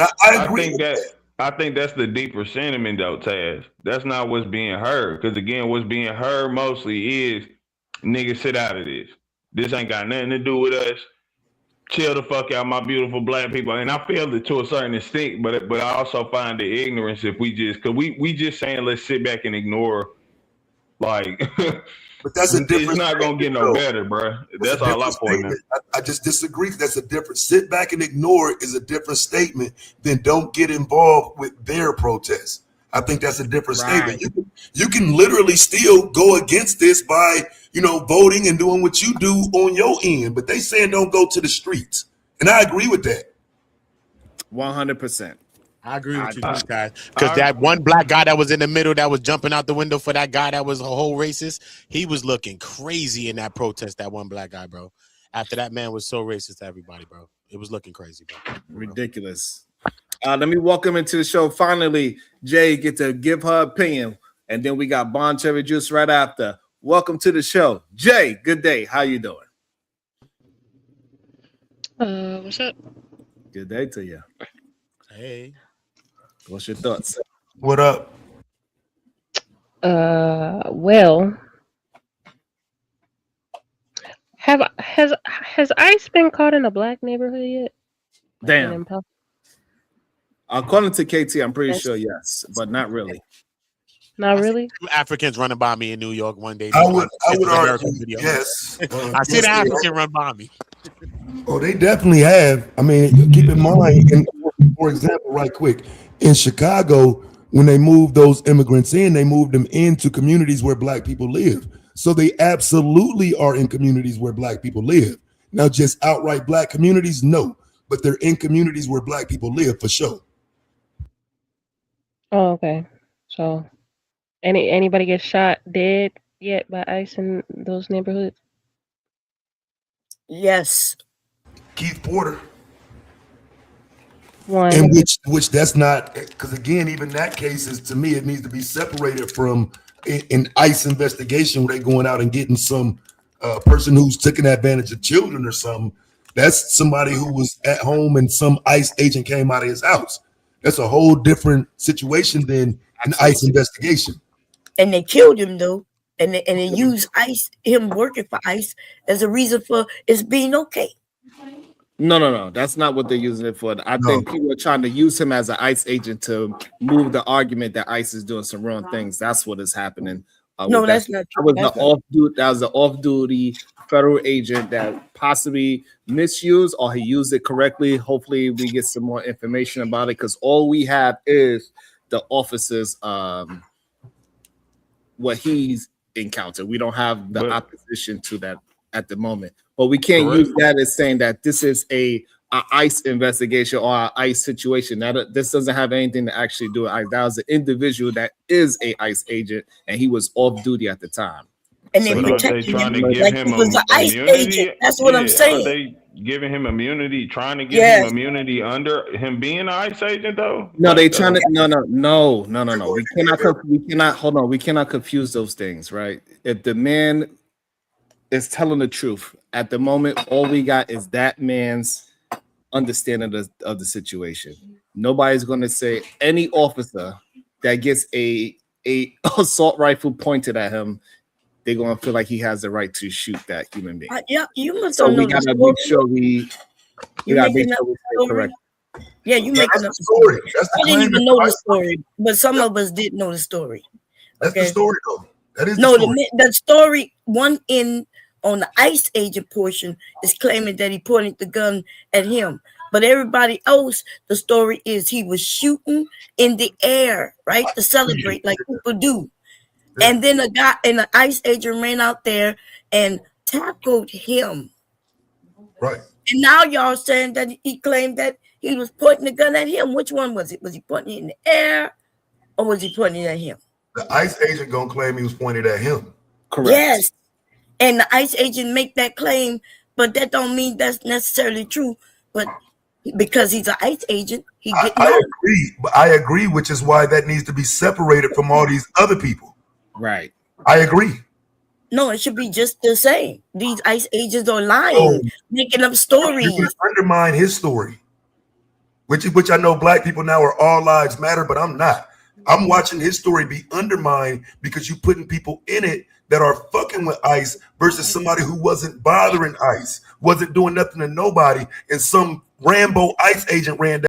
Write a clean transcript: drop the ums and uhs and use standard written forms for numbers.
And I agree. I think that's the deeper sentiment though, Taz. That's not what's being heard. Because again, what's being heard mostly is niggas sit out of this. This ain't got nothing to do with us. Chill the fuck out, my beautiful black people. And I feel it to a certain extent, but I also find the ignorance if we just because we just saying let's sit back and ignore like But that's a different it's not gonna get no better, bro. That's all I point out. I just disagree. That's a different. Sit back and ignore it is a different statement than don't get involved with their protests. I think that's a different statement. You can literally still go against this by voting and doing what you do on your end, but they saying don't go to the streets, and I agree with that. 100%. I agree with you, guys. Because that one black guy that was in the middle that was jumping out the window for that guy that was a whole racist, he was looking crazy in that protest, that one black guy, bro. After that man was so racist to everybody, bro. It was looking crazy, bro. Ridiculous. Let me welcome into the show. Finally, Jay get to give her opinion. And then we got Bon Cherry Juice right after. Welcome to the show. Jay, good day. How you doing? What's up? Good day to you. Hey. What's your thoughts? What up? Well, has ICE been caught in a black neighborhood yet? Damn. According to KT, I'm pretty sure yes, but not really. Not really. Africans running by me in New York one day. I would argue yes. I see the African run by me. Oh, they definitely have. I mean, keep in mind, for example, right quick, in Chicago, when they moved those immigrants in, they moved them into communities where black people live. So they absolutely are in communities where black people live. Now, just outright black communities, no, but they're in communities where black people live for sure. Oh, okay. So, anybody get shot dead yet by ICE in those neighborhoods? Yes. Keith Porter. One. And which that's not, because again, even that case is, to me, it needs to be separated from an ICE investigation where they're going out and getting some person who's taking advantage of children or something. That's somebody who was at home and some ICE agent came out of his house. That's a whole different situation than an ICE investigation. And they killed him though, and they used ICE, him working for ICE, as a reason for it's being okay. No. That's not what they're using it for. I think people are trying to use him as an ICE agent to move the argument that ICE is doing some wrong things. That's what is happening. No, that's not true. That was the off-duty federal agent that possibly misused, or he used it correctly. Hopefully, we get some more information about it, because all we have is the officer's what he's encountered. We don't have the opposition to that at the moment. But we can't use that as saying that this is a ICE investigation or an ICE situation. That this doesn't have anything to actually do with ICE. That was an individual that is a ICE agent, and he was off duty at the time. And they protecting him like he was an ICE agent. That's what I'm saying. Are they giving him immunity? Trying to give him immunity under him being an ICE agent, though? No, they trying to. No. We cannot. Hold on. We cannot confuse those things, right? If the man is telling the truth at the moment, all we got is that man's understanding of the situation. Nobody's going to say any officer that gets a assault rifle pointed at him, they're going to feel like he has the right to shoot that human being. Yeah, you must so know. We got to make sure we got to make sure we stay correct. Yeah, you making up story. I didn't even know the story, but some of us did know the story. That's the story, though. That is the story. One in on the ICE agent portion is claiming that he pointed the gun at him, but everybody else, the story is he was shooting in the air, right, to celebrate like people do. And then a guy and an ICE agent ran out there and tackled him. Right. And now y'all saying that he claimed that he was pointing the gun at him. Which one was it? Was he pointing it in the air, or was he pointing it at him? The ICE agent gonna claim he was pointed at him. Correct. Yes. And the ICE agent make that claim, but that don't mean that's necessarily true. But because he's an ICE agent, he get I agree. But I agree, which is why that needs to be separated from all these other people. Right. I agree. No, it should be just the same. These ICE agents are lying, making up stories. You can undermine his story. which I know black people now are all lives matter, but I'm not. I'm watching his story be undermined because you putting people in it that are fucking with ICE versus somebody who wasn't bothering ICE, wasn't doing nothing to nobody, and some Rambo ICE agent ran down.